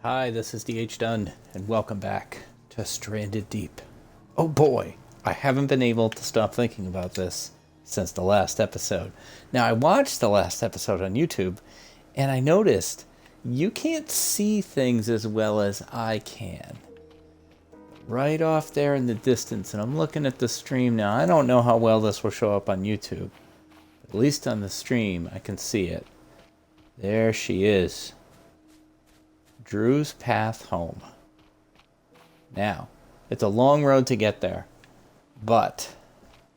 Hi, this is DH Dunn, and welcome back to Stranded Deep. Oh boy, I haven't been able to stop thinking about this since the last episode. Now, I watched the last episode on YouTube, and I noticed you can't see things as well as I can. Right off there in the distance, and I'm looking at the stream now. I don't know how well this will show up on YouTube. At least on the stream, I can see it. There she is. Drew's path home. Now, it's a long road to get there, but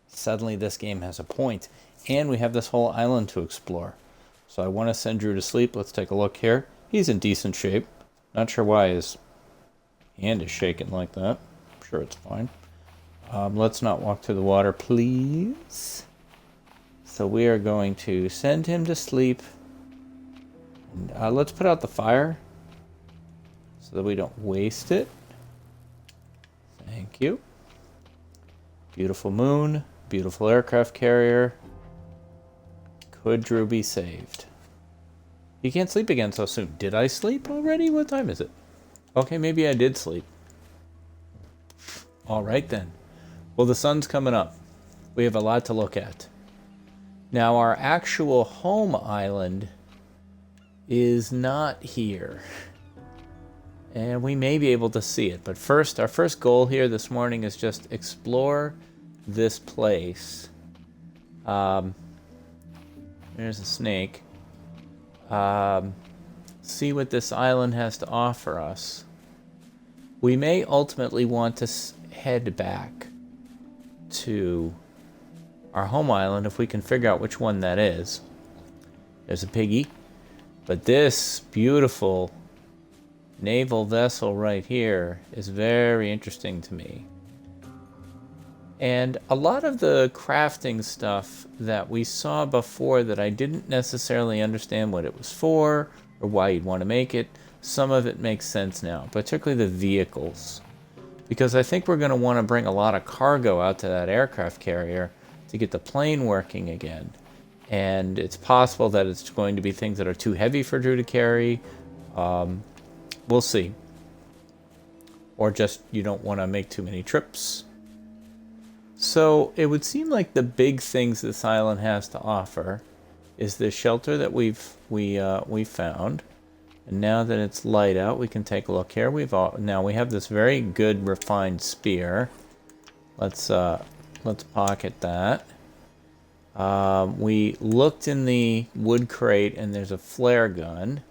suddenly this game has a point, and we have this whole island to explore. So I want to send Drew to sleep. Let's take a look here. He's in decent shape. Not sure why his hand is shaking like that. I'm sure it's fine. Let's not walk through the water, please. So we are going to send him to sleep. And, let's put out the fire so that we don't waste it. Thank you. Beautiful moon, beautiful aircraft carrier. Could Drew be saved? He can't sleep again so soon. Did I sleep already? What time is it? Okay, maybe I did sleep. All right then. Well, the sun's coming up. We have a lot to look at. Now, our actual home island is not here. And we may be able to see it. But first, our first goal here this morning is just explore this place. There's a snake. See what this island has to offer us. We may ultimately want to head back to our home island if we can figure out which one that is. There's a piggy. But this beautiful naval vessel right here is very interesting to me. And a lot of the crafting stuff that we saw before that I didn't necessarily understand what it was for or why you'd want to make it, some of it makes sense now, particularly the vehicles. Because I think we're going to want to bring a lot of cargo out to that aircraft carrier to get the plane working again. And it's possible that it's going to be things that are too heavy for Drew to carry. We'll see. Or just you don't want to make too many trips. So it would seem like the big things this island has to offer is the shelter that we found. And now that it's light out, we can take a look here. Now we have this very good refined spear. Let's pocket that. We looked in the wood crate, and there's a flare gun.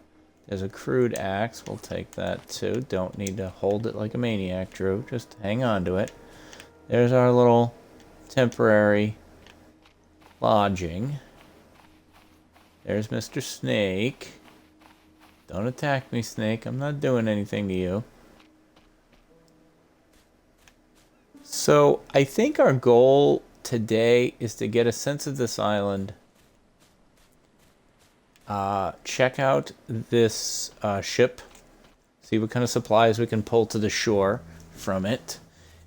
There's a crude axe. We'll take that too. Don't need to hold it like a maniac, Drew. Just hang on to it. There's our little temporary lodging. There's Mr. Snake. Don't attack me, Snake. I'm not doing anything to you. So I think our goal today is to get a sense of this island. Check out this ship. See what kind of supplies we can pull to the shore from it.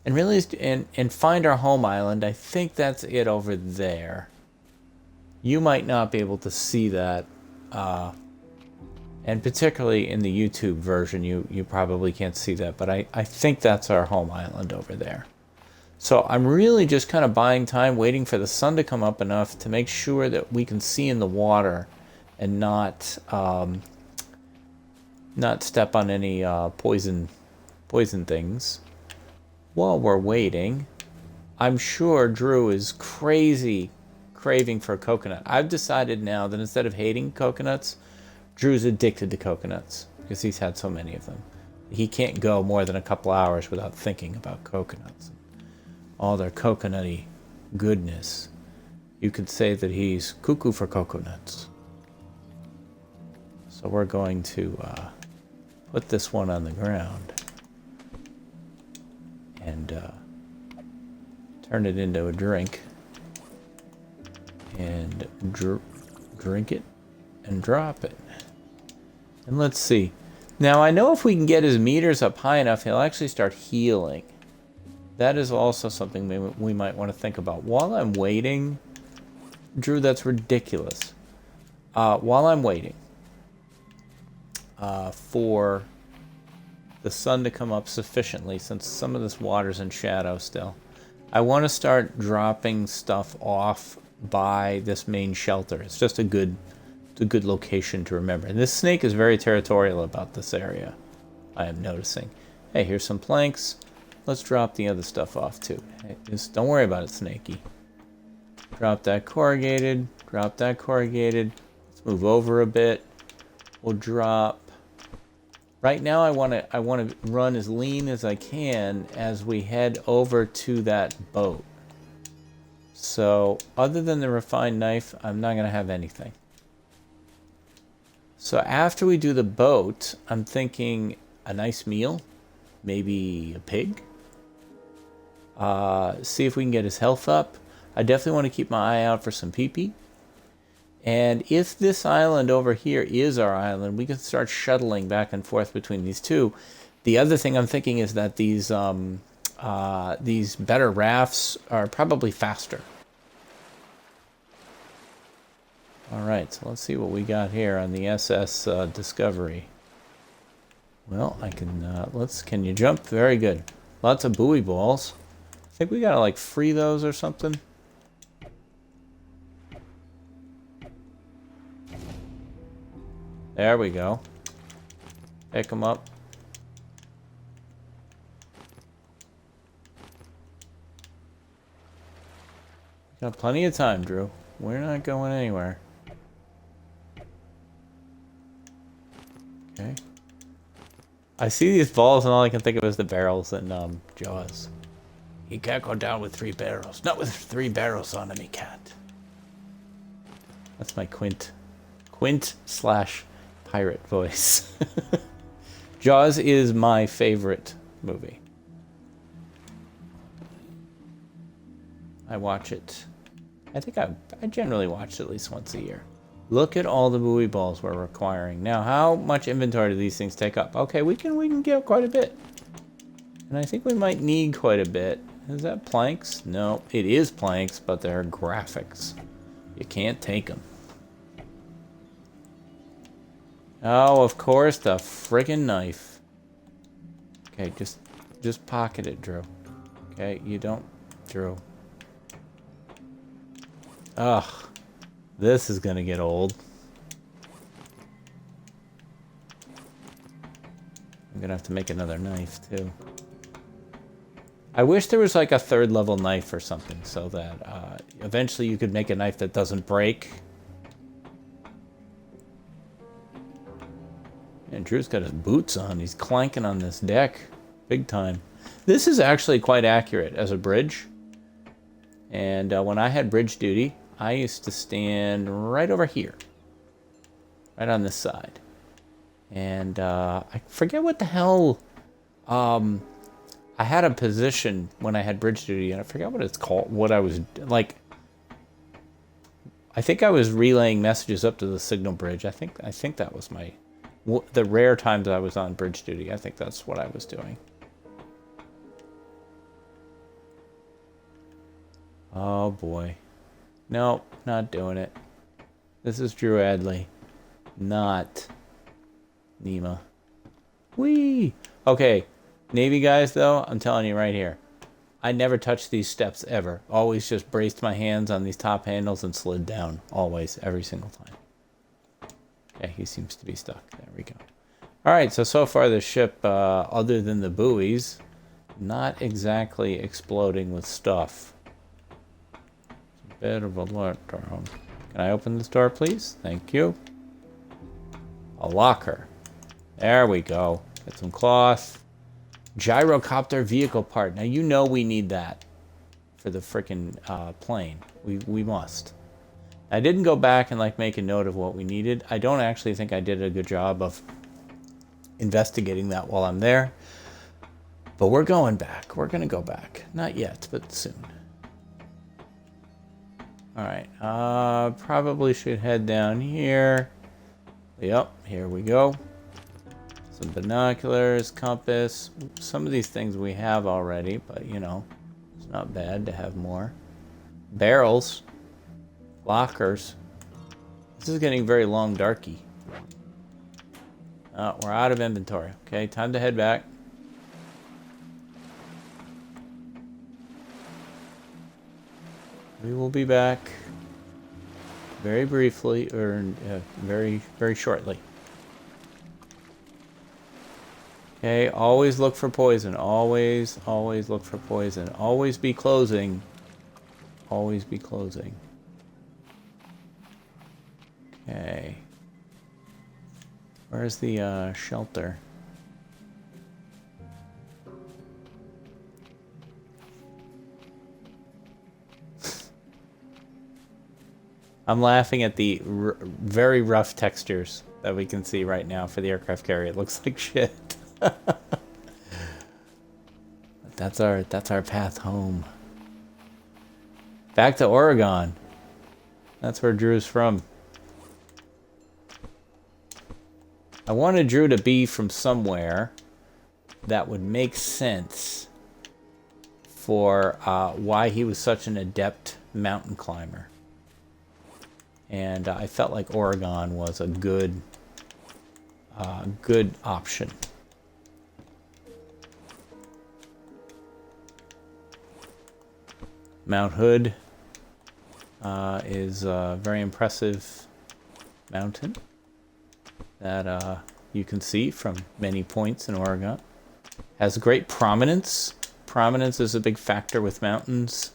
And really, and find our home island. I think that's it over there. You might not be able to see that. And particularly in the YouTube version, you probably can't see that. But I think that's our home island over there. So I'm really just kind of buying time, waiting for the sun to come up enough to make sure that we can see in the water and not step on any poison things. While we're waiting, I'm sure Drew is crazy craving for a coconut. I've decided now that instead of hating coconuts, Drew's addicted to coconuts because he's had so many of them. He can't go more than a couple hours without thinking about coconuts. All their coconutty goodness. You could say that he's cuckoo for coconuts. So we're going to put this one on the ground and turn it into a drink and drink it and drop it. And let's see. Now I know if we can get his meters up high enough, he'll actually start healing. That is also something we might want to think about. While I'm waiting, Drew, that's ridiculous. While I'm waiting for the sun to come up sufficiently since some of this water's in shadow still. I want to start dropping stuff off by this main shelter. It's just a good location to remember. And this snake is very territorial about this area, I am noticing. Hey, here's some planks. Let's drop the other stuff off too. Hey, just don't worry about it, Snakey. Drop that corrugated. Drop that corrugated. Let's move over a bit. We'll drop. Right now, I want to run as lean as I can as we head over to that boat. So, other than the refined knife, I'm not going to have anything. So after we do the boat, I'm thinking a nice meal, maybe a pig. See if we can get his health up. I definitely want to keep my eye out for some pee-pee. And if this island over here is our island, we can start shuttling back and forth between these two. The other thing I'm thinking is that these better rafts are probably faster. All right, so let's see what we got here on the SS Discovery. Well, I can, can you jump? Very good. Lots of buoy balls. I think we gotta, like, free those or something. There we go. Pick them up. Got plenty of time, Drew. We're not going anywhere. Okay. I see these balls and all I can think of is the barrels in Jaws. He can't go down with 3 barrels. Not with 3 barrels on him, he can't. That's my Quint / pirate voice. Jaws is my favorite movie. I watch it. I think I generally watch it at least once a year. Look at all the buoy balls we're requiring. Now, how much inventory do these things take up? Okay, we can get quite a bit. And I think we might need quite a bit. Is that planks? No, it is planks, but they're graphics. You can't take them. Oh, of course, the friggin' knife. Okay, just pocket it, Drew. Okay, you don't, Drew. Ugh, this is gonna get old. I'm gonna have to make another knife, too. I wish there was like a 3rd level knife or something so that eventually you could make a knife that doesn't break. And Drew's got his boots on. He's clanking on this deck. Big time. This is actually quite accurate as a bridge. And when I had bridge duty, I used to stand right over here. Right on this side. And I forget what the hell... I had a position when I had bridge duty, and I forgot what it's called. What I was... like... I think I was relaying messages up to the signal bridge. I think that was my... the rare times I was on bridge duty, I think that's what I was doing. Oh boy. Nope, not doing it. This is Drew Adley. Not Nima. Whee! Okay, Navy guys though, I'm telling you right here. I never touched these steps ever. Always just braced my hands on these top handles and slid down. Always, every single time. Okay, he seems to be stuck. There we go. Alright, so far the ship, other than the buoys, not exactly exploding with stuff. It's a bit of a letdown. Can I open this door, please? Thank you. A locker. There we go. Get some cloth. Gyrocopter vehicle part. Now, you know we need that for the frickin' plane. We must. I didn't go back and like make a note of what we needed. I don't actually think I did a good job of investigating that while I'm there. But we're going back. We're going to go back. Not yet, but soon. Alright. Probably should head down here. Yep, here we go. Some binoculars, compass. Some of these things we have already, but you know, it's not bad to have more. Barrels. Lockers. This is getting very long darky. We're out of inventory. Okay, time to head back. We will be back very briefly, or very, very shortly. Okay, always look for poison. Always look for poison. Always be closing. Always be closing. Okay. Where's the shelter? I'm laughing at the very rough textures that we can see right now for the aircraft carrier. It looks like shit. That's our path home. Back to Oregon. That's where Drew's from. I wanted Drew to be from somewhere that would make sense for why he was such an adept mountain climber. And I felt like Oregon was a good option. Mount Hood is a very impressive mountain that you can see from many points in Oregon. Has great prominence. Prominence is a big factor with mountains.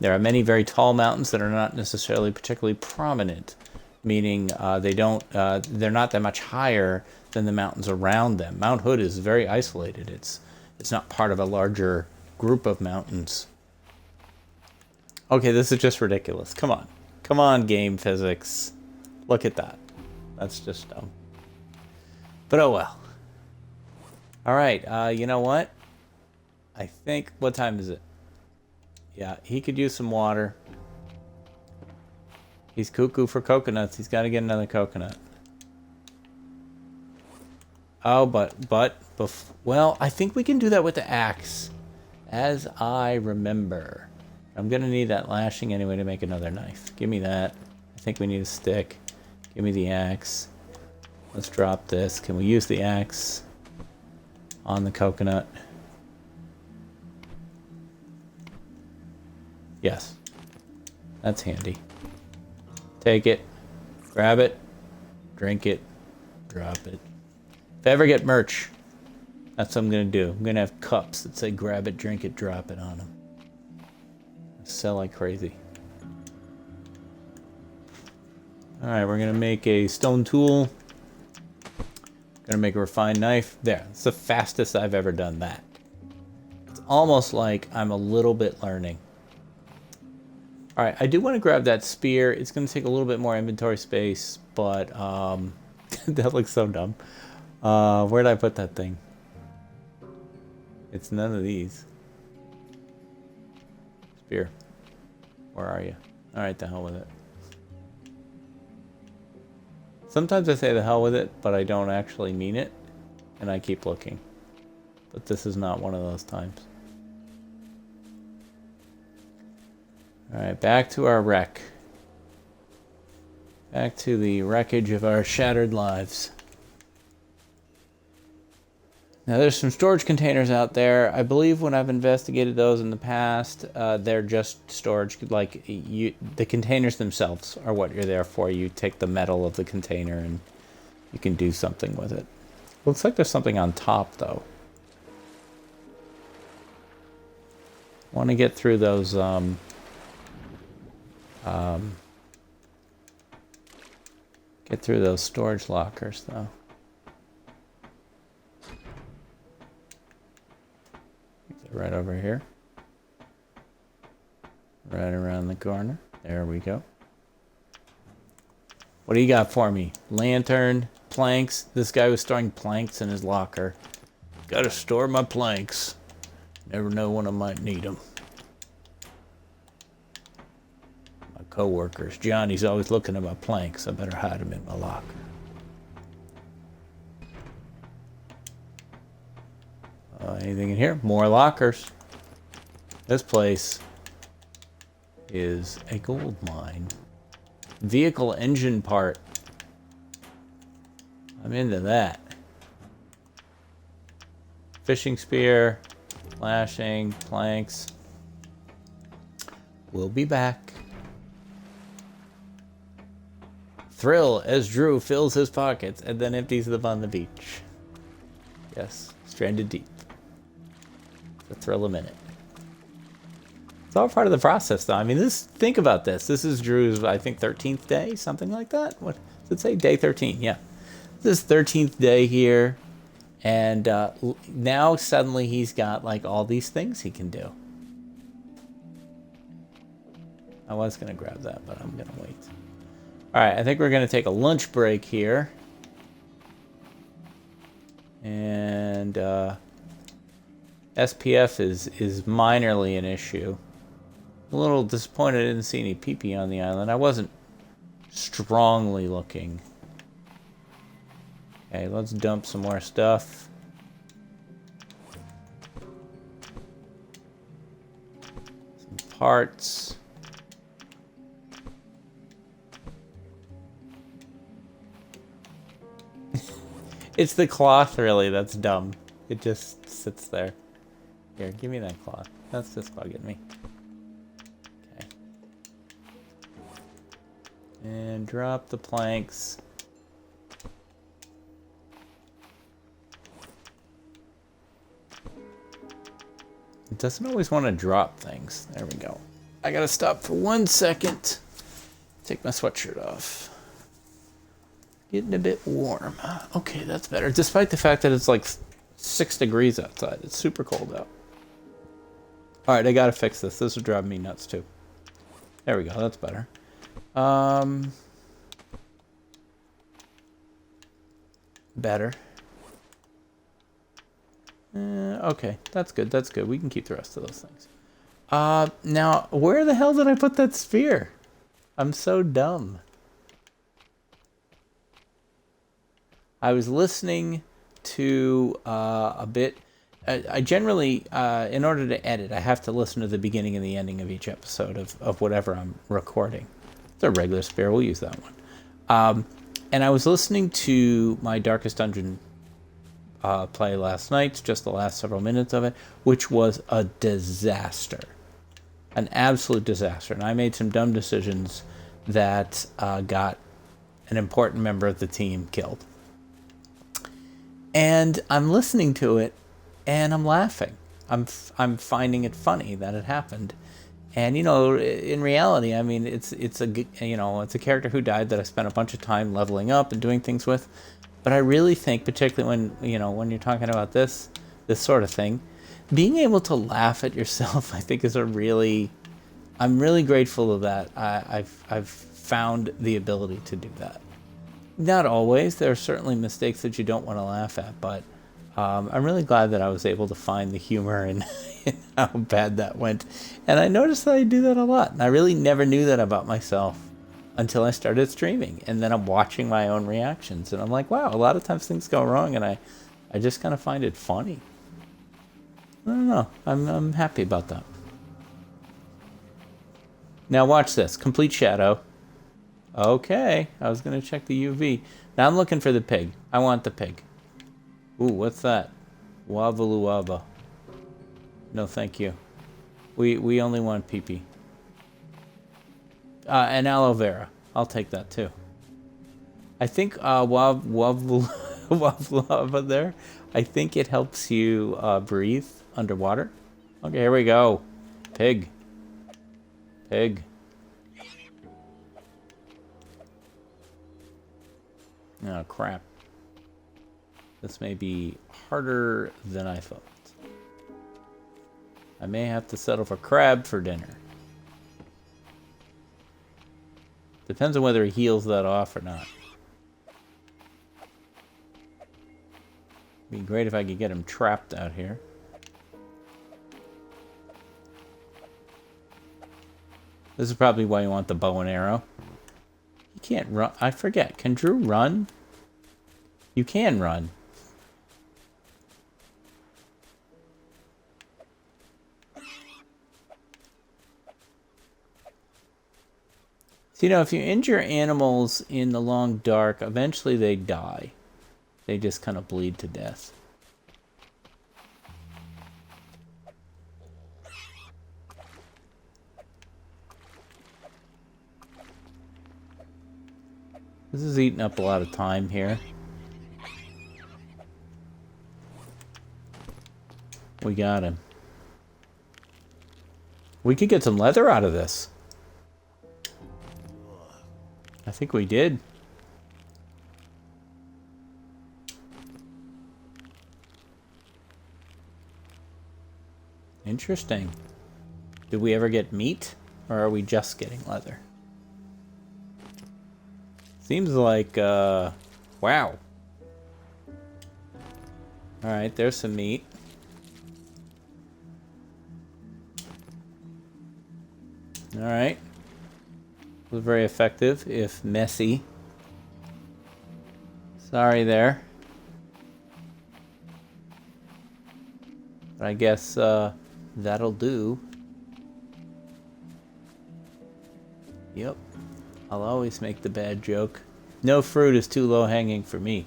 There are many very tall mountains that are not necessarily particularly prominent, meaning they're not that much higher than the mountains around them. Mount Hood is very isolated. It's not part of a larger group of mountains. Okay, this is just ridiculous. Come on. Come on, game physics. Look at that. That's just dumb. But oh well. Alright, you know what? I think... What time is it? Yeah, he could use some water. He's cuckoo for coconuts. He's got to get another coconut. Oh, well, I think we can do that with the axe. As I remember. I'm going to need that lashing anyway to make another knife. Give me that. I think we need a stick. Give me the axe. Let's drop this. Can we use the axe on the coconut? Yes. That's handy. Take it. Grab it. Drink it. Drop it. If I ever get merch, that's what I'm going to do. I'm going to have cups that say grab it, drink it, drop it on them. Sell like crazy. Alright, we're going to make a stone tool. Going to make a refined knife. There. It's the fastest I've ever done that. It's almost like I'm a little bit learning. Alright, I do want to grab that spear. It's going to take a little bit more inventory space, but that looks so dumb. Where did I put that thing? It's none of these. Spear. Where are you? Alright, the hell with it. Sometimes I say the hell with it, but I don't actually mean it. And I keep looking. But this is not one of those times. Alright, back to our wreck. Back to the wreckage of our shattered lives. Now there's some storage containers out there. I believe when I've investigated those in the past, they're just storage, like the containers themselves are what you're there for. You take the metal of the container and you can do something with it. Looks like there's something on top though. Want to get through those get through those storage lockers though. Right over here. Right around the corner. There we go. What do you got for me? Lantern, planks. This guy was storing planks in his locker. Gotta store my planks. Never know when I might need them. My co-workers. Johnny's always looking at my planks. I better hide them in my locker. Anything in here? More lockers. This place is a gold mine. Vehicle engine part. I'm into that. Fishing spear, lashing, planks. We'll be back. Thrill as Drew fills his pockets and then empties them on the beach. Yes, stranded deep. The thrill a minute. It's all part of the process, though. I mean, think about this. This is Drew's, I think, 13th day, something like that. What does it say? Day 13, yeah. This is 13th day here, and now suddenly he's got, like, all these things he can do. I was going to grab that, but I'm going to wait. All right, I think we're going to take a lunch break here. And SPF is minorly an issue. A little disappointed I didn't see any pee-pee on the island. I wasn't strongly looking. Okay, let's dump some more stuff. Some parts. It's the cloth, really, that's dumb. It just sits there. Here, give me that cloth. That's just bugging me. Okay. And drop the planks. It doesn't always want to drop things. There we go. I gotta stop for 1 second. Take my sweatshirt off. Getting a bit warm. Okay, that's better. Despite the fact that it's like 6 degrees outside. It's super cold out. Alright, I gotta fix this. This will drive me nuts too. There we go. That's better. Better. Okay, that's good. That's good. We can keep the rest of those things. Now, where the hell did I put that sphere? I'm so dumb. I was listening to a bit. I generally, in order to edit, I have to listen to the beginning and the ending of each episode of whatever I'm recording. It's a regular sphere. We'll use that one. And I was listening to my Darkest Dungeon play last night, just the last several minutes of it, which was a disaster. An absolute disaster. And I made some dumb decisions that got an important member of the team killed. And I'm listening to it, and I'm laughing. I'm finding it funny that it happened. And you know, in reality, I mean, it's a character who died that I spent a bunch of time leveling up and doing things with. But I really think, particularly when you're talking about this sort of thing, being able to laugh at yourself, I think, is I'm really grateful of that. I've found the ability to do that. Not always. There are certainly mistakes that you don't want to laugh at, but I'm really glad that I was able to find the humor in how bad that went. And I noticed that I do that a lot. And I really never knew that about myself until I started streaming. And then I'm watching my own reactions. And I'm like, wow, a lot of times things go wrong, and I just kind of find it funny. I don't know. I'm happy about that. Now watch this. Complete shadow. Okay, I was going to check the UV. Now I'm looking for the pig. I want the pig. Ooh, what's that? Wabaluaba. No, thank you. We only want pee-pee. And aloe vera. I'll take that too. I think Wabaluaba there, I think it helps you breathe underwater. Okay, here we go. Pig. Pig. Oh, crap. This may be harder than I thought. I may have to settle for crab for dinner. Depends on whether he heals that off or not. Be great if I could get him trapped out here. This is probably why you want the bow and arrow. You can't run. I forget. Can Drew run? You can run. So, you know, if you injure animals in the long dark, eventually they die. they just kind of bleed to death. This is eating up a lot of time here. We got him. We could get some leather out of this. I think we did. Interesting. Did we ever get meat? Or are we just getting leather? Seems like, wow. Alright, there's some meat. Alright. Was very effective, if messy. Sorry there. But I guess, that'll do. Yep. I'll always make the bad joke. No fruit is too low-hanging for me.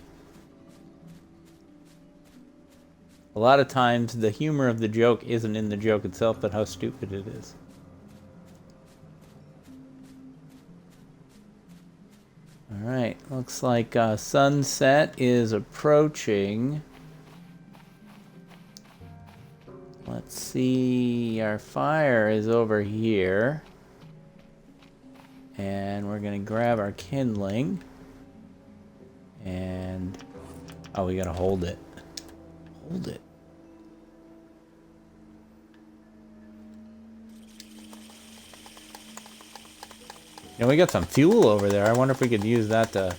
A lot of times, the humor of the joke isn't in the joke itself, but how stupid it is. Alright, looks like sunset is approaching. Let's see, our fire is over here. And we're going to grab our kindling. And, oh, we got to hold it. Hold it. You know, we got some fuel over there. I wonder if we could use that to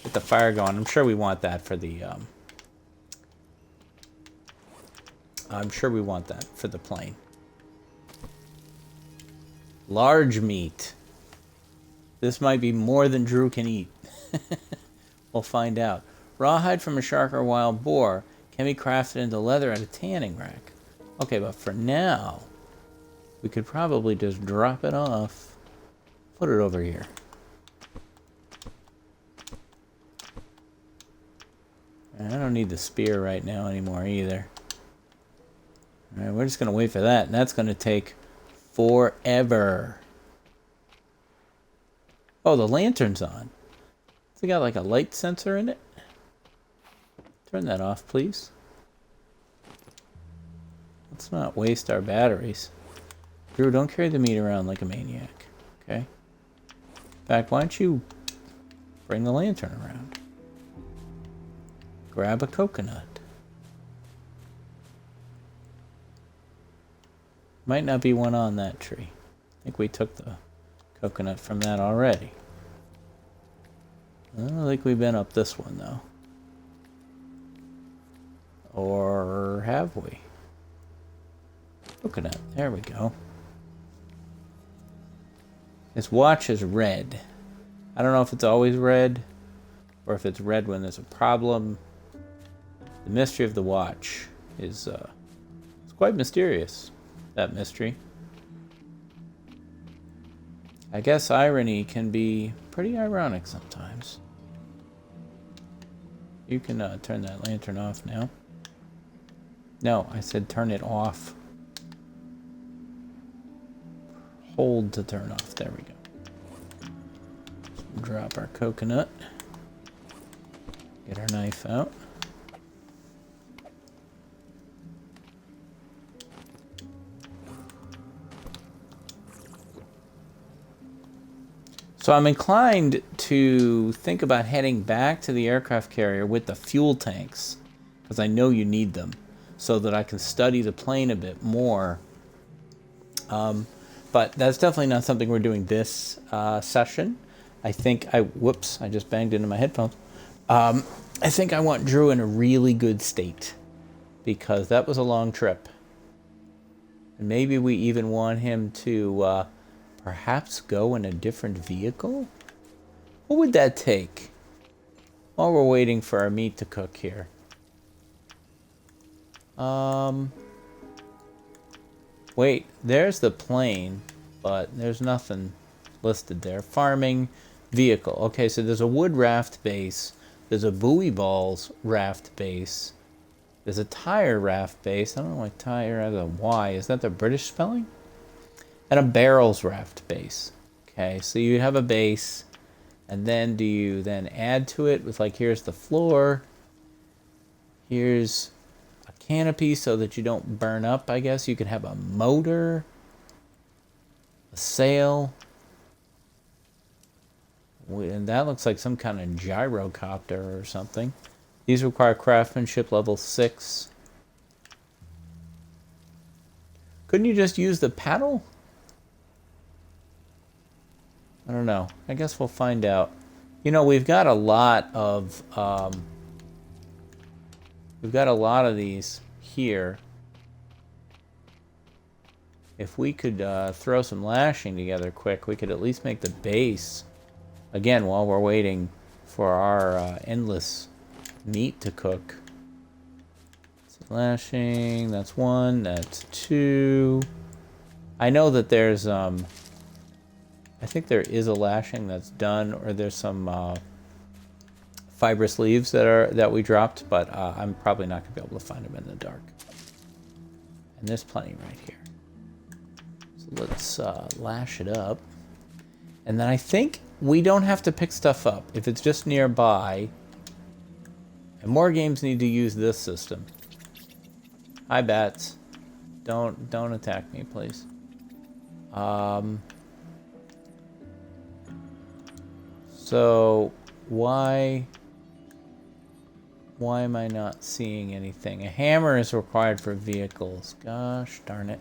get the fire going. I'm sure we want that for the, I'm sure we want that for the plane. Large meat. This might be more than Drew can eat. We'll find out. Rawhide from a shark or wild boar can be crafted into leather at a tanning rack. Okay, but for now, we could probably just drop it off. Put it over here. I don't need the spear right now anymore either. Alright, we're just going to wait for that. And that's going to take forever. Oh, the lantern's on. It's got like a light sensor in it. Turn that off, please. Let's not waste our batteries. Drew, don't carry the meat around like a maniac. Okay? In fact, why don't you bring the lantern around? Grab a coconut. Might not be one on that tree. I think we took the coconut from that already. I don't think we've been up this one, though. Or have we? Coconut. There we go. This watch is red. I don't know if it's always red, or if it's red when there's a problem. The mystery of the watch is it's quite mysterious, that mystery. I guess irony can be pretty ironic sometimes. You can turn that lantern off now. No, I said turn it off. Hold to turn off. There we go. Drop our coconut. Get our knife out. So I'm inclined to think about heading back to the aircraft carrier with the fuel tanks, because I know you need them, so that I can study the plane a bit more. But that's definitely not something we're doing this session. I think whoops, I just banged into my headphones. I think I want Drew in a really good state, because that was a long trip. And maybe we even want him to perhaps go in a different vehicle? What would that take? While we're waiting for our meat to cook here. Wait, there's the plane, but there's nothing listed there. Farming vehicle. Okay, so there's a wood raft base There's a buoy balls raft base. There's a tire raft base. I don't know why tire has a Y. Is that the British spelling? And a barrels raft base. Okay, so you have a base, and then do you then add to it with, like, here's the floor, here's a canopy so that you don't burn up, I guess. You could have a motor, a sail, and that looks like some kind of gyrocopter or something. These require craftsmanship level 6. Couldn't you just use the paddle? I don't know. I guess we'll find out. You know, we've got a lot of these here. If we could throw some lashing together quick, we could at least make the base. Again, while we're waiting for our endless meat to cook. Lashing, that's 1, that's 2. I know that there's I think there is a lashing that's done, or there's some fibrous leaves that we dropped, but I'm probably not gonna be able to find them in the dark. And there's plenty right here. So let's lash it up. And then I think we don't have to pick stuff up if it's just nearby. And more games need to use this system. Hi, bats. Don't attack me, please. So why am I not seeing anything? A hammer is required for vehicles. Gosh darn it.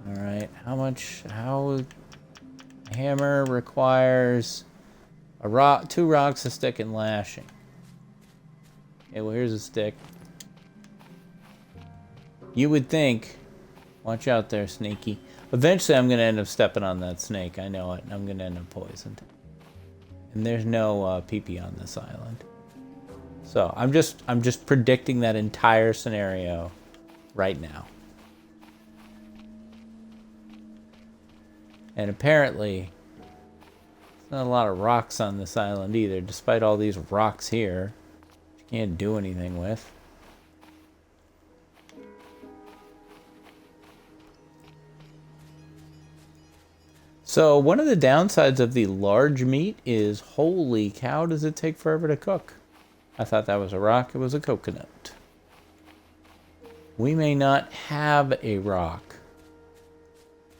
All right, how a hammer requires a rock, 2 rocks, a stick, and lashing. Okay, well, here's a stick. You would think, watch out there, Snaky. Eventually I'm gonna end up stepping on that snake, I know it, and I'm gonna end up poisoned. And there's no pee-pee on this island. So I'm just predicting that entire scenario right now. And apparently, there's not a lot of rocks on this island either, despite all these rocks here. You can't do anything with. So one of the downsides of the large meat is, holy cow, does it take forever to cook? I thought that was a rock, it was a coconut. We may not have a rock.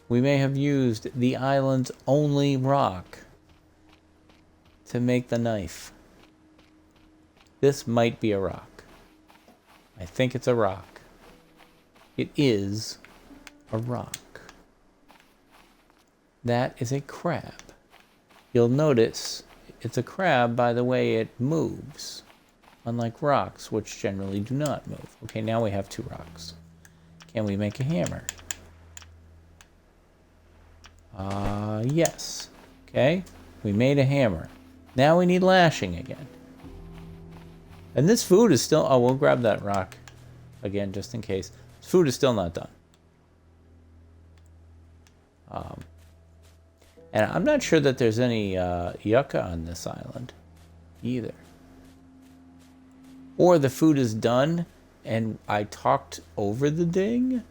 We may have used the island's only rock to make the knife. This might be a rock. I think it's a rock. It is a rock. That is a crab. You'll notice it's a crab by the way it moves, unlike rocks, which generally do not move. Okay, now we have 2 rocks. Can we make a hammer? Yes. Okay, we made a hammer. Now we need lashing again. And this food is still... Oh, we'll grab that rock again just in case. This food is still not done. And I'm not sure that there's any yucca on this island either. Or the food is done and I talked over the ding,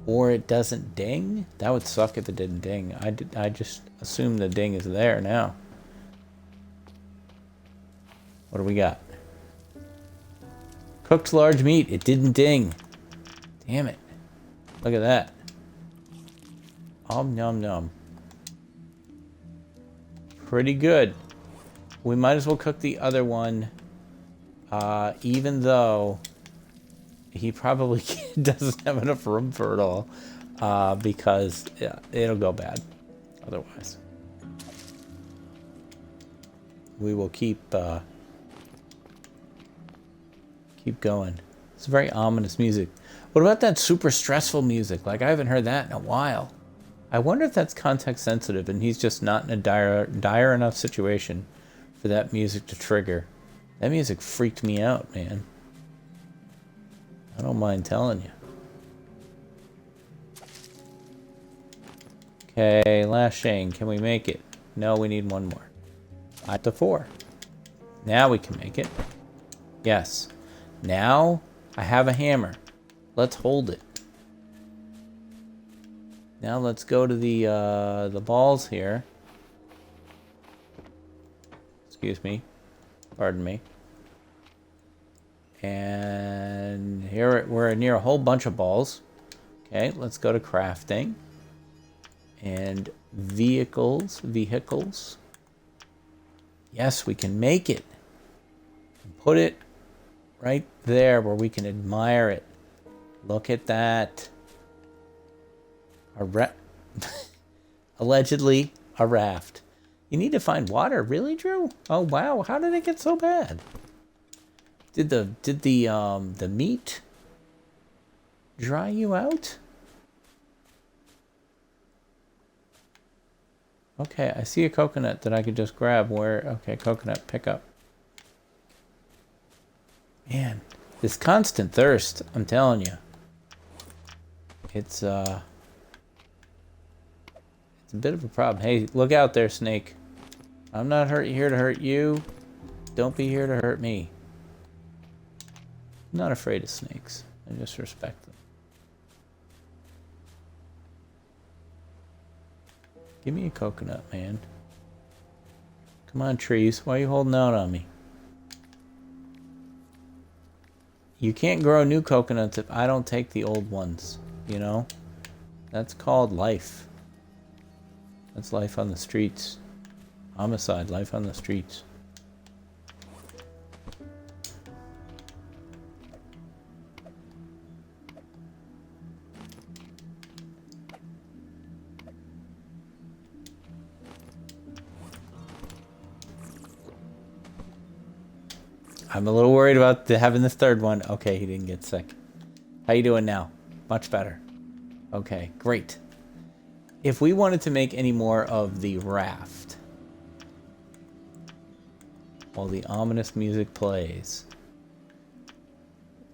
or it doesn't ding. That would suck if it didn't ding. I just assume the ding is there now. What do we got? Cooked large meat. It didn't ding. Damn it. Look at that. Om nom nom. Pretty good. We might as well cook the other one, even though he probably doesn't have enough room for it all, because yeah, it'll go bad otherwise. We will keep going. It's very ominous music. What about that super stressful music? Like, I haven't heard that in a while. I wonder if that's context sensitive and he's just not in a dire enough situation for that music to trigger. That music freaked me out, man. I don't mind telling you. Okay, lashing. Can we make it? No, we need 1 more. 5 to 4. Now we can make it. Yes. Now I have a hammer. Let's hold it. Now let's go to the balls here. Excuse me. Pardon me. And here we're near a whole bunch of balls. Okay, let's go to crafting. And vehicles. Yes, we can make it. Put it right there where we can admire it. Look at that. Allegedly a raft. You need to find water, really, Drew? Oh wow, how did it get so bad? Did the meat dry you out? Okay, I see a coconut that I could just grab. Where? Okay, coconut, pick up. Man, this constant thirst, I'm telling you. It's a bit of a problem. Hey, look out there, snake. I'm not here to hurt you. Don't be here to hurt me. I'm not afraid of snakes. I just respect them. Give me a coconut, man. Come on, trees. Why are you holding out on me? You can't grow new coconuts if I don't take the old ones, you know? That's called life. That's life on the streets. Homicide, life on the streets. I'm a little worried about having this third one. Okay, he didn't get sick. How you doing now? Much better. Okay, great. If we wanted to make any more of the raft, while the ominous music plays,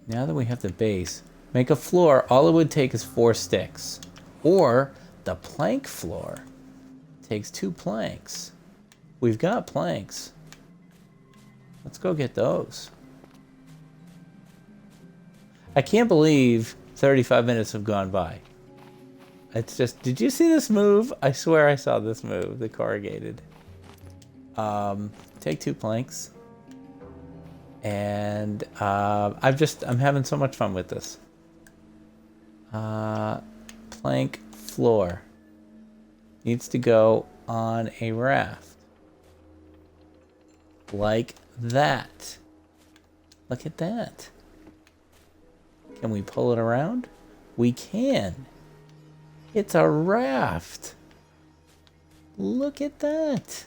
now that we have the base, make a floor. All it would take is 4 sticks. Or the plank floor takes 2 planks. We've got planks. Let's go get those. I can't believe 35 minutes have gone by. It's just, did you see this move? I swear I saw this move, the corrugated. Take 2 planks. And I'm having so much fun with this. Plank floor needs to go on a raft. Like that. Look at that. Can we pull it around? We can. It's a raft. Look at that.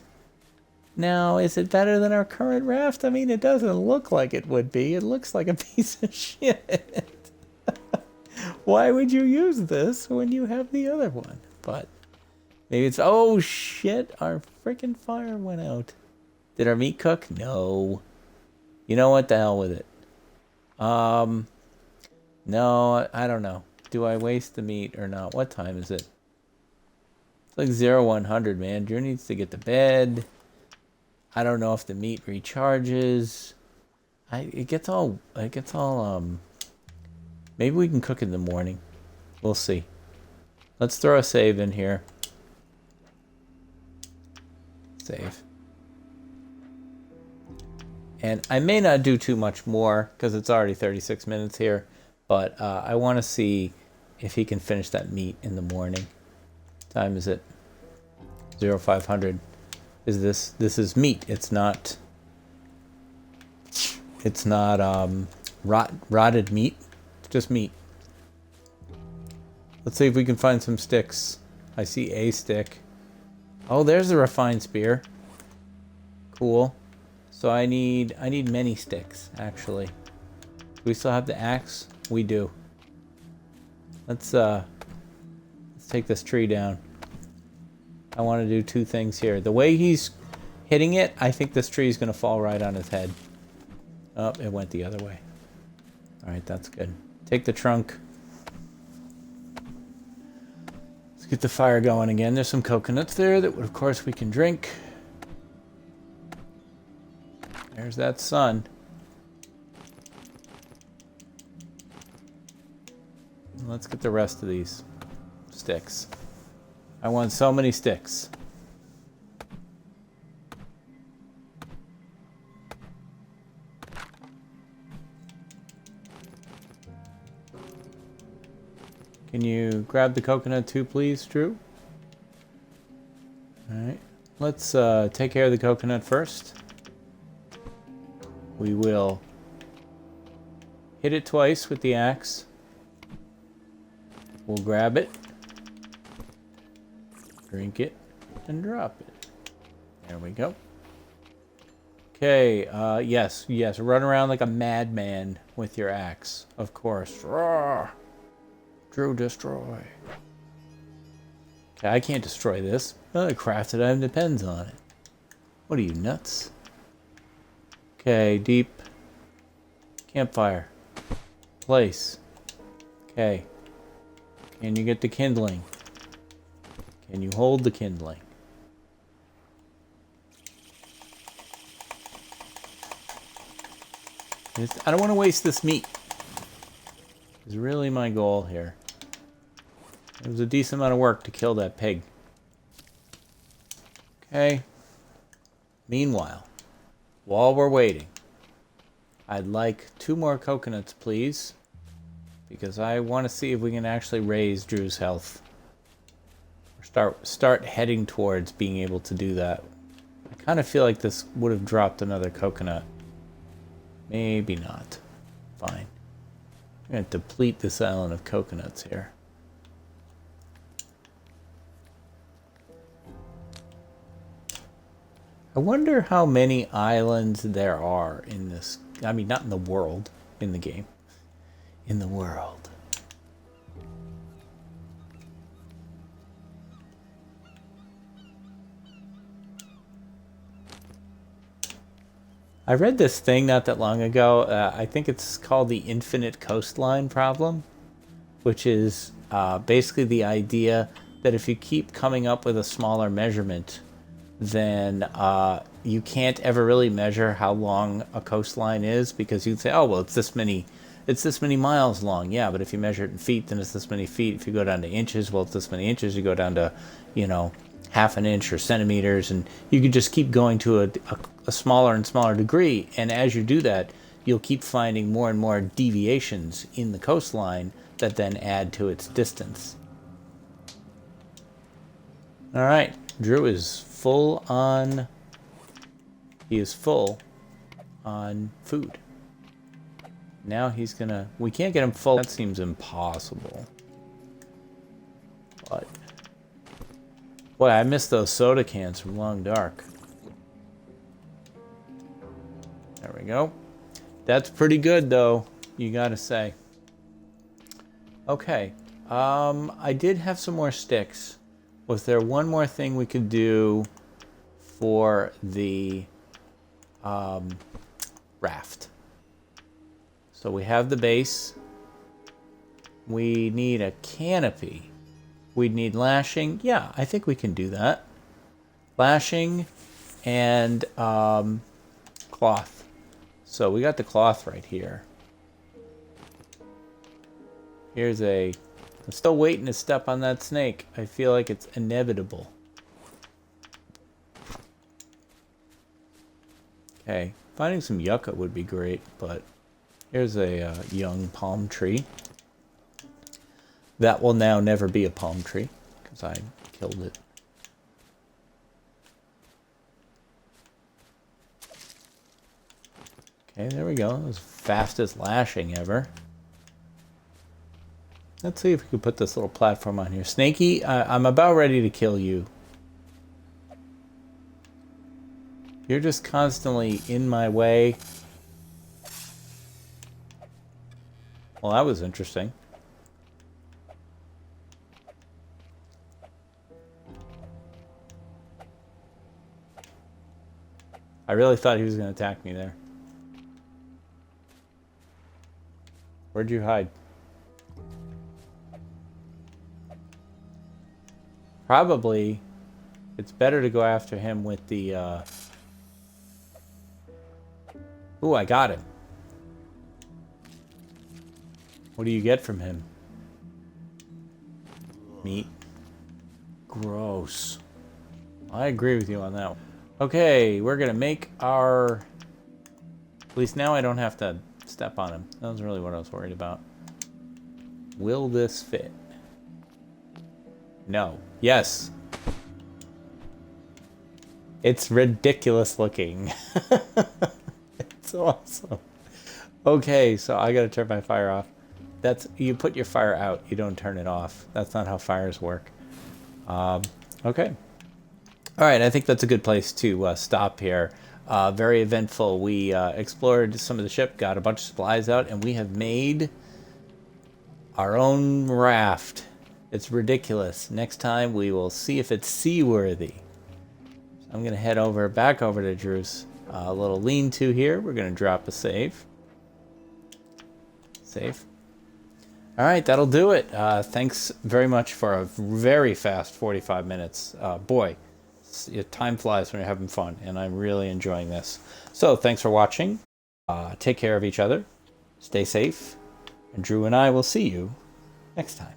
Now, is it better than our current raft? I mean, it doesn't look like it would be. It looks like a piece of shit. Why would you use this when you have the other one? But maybe it's... Oh, shit. Our freaking fire went out. Did our meat cook? No. You know what? The hell with it. No, I don't know. Do I waste the meat or not? What time is it? It's like 0100, man. Drew needs to get to bed. I don't know if the meat recharges. It gets all, maybe we can cook in the morning. We'll see. Let's throw a save in here. Save. And I may not do too much more because it's already 36 minutes here, but I want to see if he can finish that meat in the morning. What time is it? 0500. Is this is meat? It's not rotted meat. It's just meat. Let's see if we can find some sticks. I see a stick. Oh, there's a refined spear. Cool. So I need many sticks, actually. Do we still have the axe? We do. Let's take this tree down. I want to do 2 things here. The way he's hitting it, I think this tree is going to fall right on his head. Oh, it went the other way. All right, that's good. Take the trunk. Let's get the fire going again. There's some coconuts there that, of course, we can drink. There's that sun. Let's get the rest of these sticks. I want so many sticks. Can you grab the coconut too, please, Drew? Alright. Let's take care of the coconut first. We will hit it twice with the axe. We'll grab it, drink it, and drop it. There we go. Okay, yes, run around like a madman with your axe, of course. Roar! Drew, destroy. Okay, I can't destroy this. The crafted item depends on it. What are you, nuts? Okay, deep. Campfire. Place. Okay. Can you get the kindling? Can you hold the kindling? I don't want to waste this meat. Is really my goal here. It was a decent amount of work to kill that pig. Okay. Meanwhile, while we're waiting, I'd like 2 more coconuts, please. Because I want to see if we can actually raise Drew's health. Or start heading towards being able to do that. I kind of feel like this would have dropped another coconut. Maybe not. Fine. I'm going to deplete this island of coconuts here. I wonder how many islands there are in this. I mean, not in the world, in the game. In the world. I read this thing not that long ago. I think it's called the infinite coastline problem, which is basically the idea that if you keep coming up with a smaller measurement, then you can't ever really measure how long a coastline is, because you'd say, oh, well, it's this many miles long. Yeah, but if you measure it in feet, then it's this many feet. If you go down to inches, well, it's this many inches. You go down to, half an inch or centimeters, and you could just keep going to a smaller and smaller degree. And as you do that, you'll keep finding more and more deviations in the coastline that then add to its distance. All right, Drew is full on. He is full on food. Now he's gonna. We can't get him full. That seems impossible. But boy, I miss those soda cans from Long Dark. There we go. That's pretty good, though, you gotta say. Okay. I did have some more sticks. Was there one more thing we could do for the raft? So we have the base. We need a canopy. We'd need lashing. Yeah, I think we can do that. Lashing and cloth. So we got the cloth right here. Here's I'm still waiting to step on that snake. I feel like it's inevitable. Okay, finding some yucca would be great, but here's a young palm tree. That will now never be a palm tree, because I killed it. Okay, there we go. That was fastest lashing ever. Let's see if we can put this little platform on here. Snakey, I'm about ready to kill you. You're just constantly in my way. Well, that was interesting. I really thought he was going to attack me there. Where'd you hide? Probably, it's better to go after him with the Ooh, I got him. What do you get from him? Meat. Gross. I agree with you on that one. Okay, we're gonna make our... At least now I don't have to step on him. That was really what I was worried about. Will this fit? No. Yes. It's ridiculous looking. It's awesome. Okay, so I gotta turn my fire off. That's, you put your fire out, you don't turn it off. That's not how fires work. Okay. All right, I think that's a good place to stop here. Very eventful. We explored some of the ship, got a bunch of supplies out, and we have made our own raft. It's ridiculous. Next time we will see if it's seaworthy. So I'm going to head back over to Drew's little lean-to here. We're going to drop a save. Save. All right, that'll do it. Thanks very much for a very fast 45 minutes. Boy, time flies when you're having fun, and I'm really enjoying this. So thanks for watching. Take care of each other. Stay safe. And Drew and I will see you next time.